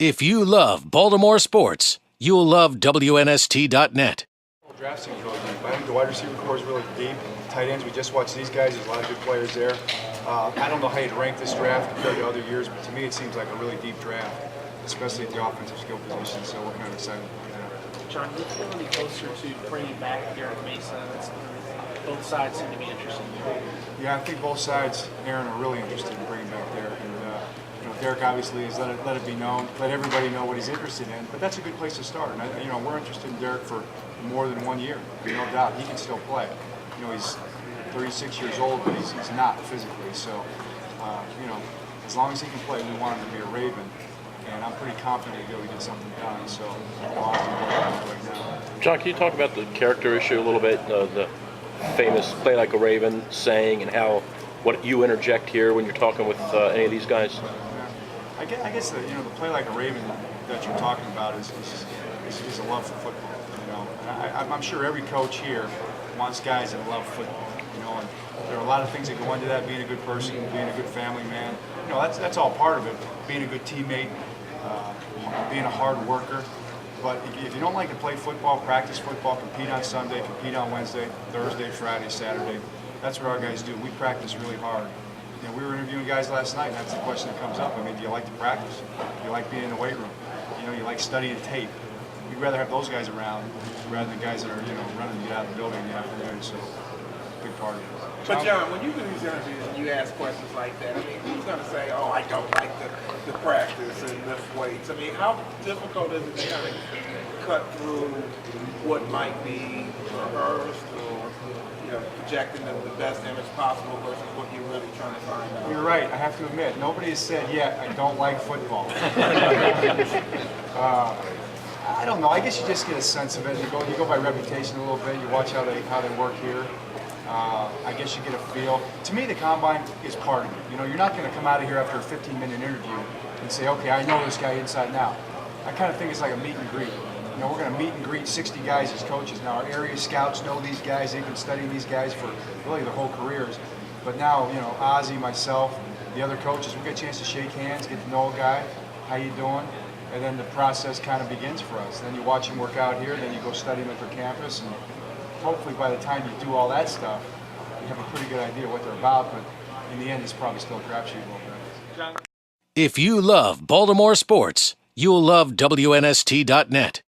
If you love Baltimore sports, you'll love WNST.net. Drafting goes deep. I think the wide receiver core is really deep. Tight ends, we just watched these guys. There's a lot of good players there. I don't know how you'd rank this draft compared to other years, but to me it seems like a really deep draft, especially at the offensive skill position. So we're kind of excited about that. John, you're clearly closer to bringing back Derek Mason. Both sides seem to be interested. Yeah, I think both sides, Aaron, are really interested in bringing back Derek. And Derek obviously has let it be known, let everybody know what he's interested in. But that's a good place to start. And we're interested in Derek for more than 1 year. No doubt, he can still play. He's 36 years old, but he's not physically. So, as long as he can play, we want him to be a Raven. And I'm pretty confident he'll get something done. So, I'll have to work on it right now. John, can you talk about the character issue a little bit? The famous "play like a Raven" saying, and what you interject here when you're talking with any of these guys. I guess the play like a Raven that you're talking about is a love for football. And I'm sure every coach here wants guys that love football. And there are a lot of things that go into that. Being a good person, being a good family man. That's all part of it. Being a good teammate, being a hard worker. But if you don't like to play football, practice football, compete on Sunday, compete on Wednesday, Thursday, Friday, Saturday, that's what our guys do. We practice really hard. We were interviewing guys last night, and that's the question that comes up. Do you like to practice? Do you like being in the weight room? You like studying tape. We'd rather have those guys around rather than guys that are, running to get out of the building in the afternoon. So, big part of it. But John, when you do these interviews and you ask questions like that, who's going to say, "Oh, I don't like the practice and lift weights"? How difficult is it to kind of cut through what might be rehearsed or projecting the best image possible versus what you're really trying to find out? You're right. I have to admit, nobody has said yet, "I don't like football." I don't know. I guess you just get a sense of it. You go by reputation a little bit. You watch how they work here. I guess you get a feel. To me, the combine is part of it. You're not going to come out of here after a 15-minute interview and say, "Okay, I know this guy inside and out." I kind of think it's like a meet and greet. We're going to meet and greet 60 guys as coaches. Now, our area scouts know these guys. They've been studying these guys for really their whole careers. But now, Ozzie, myself, the other coaches, we get a chance to shake hands, get to know a guy. How you doing? And then the process kind of begins for us. Then you watch them work out here. Then you go study them at their campus. And hopefully by the time you do all that stuff, you have a pretty good idea what they're about. But in the end, it's probably still a crapshoot a little bit. If you love Baltimore sports, you'll love WNST.net.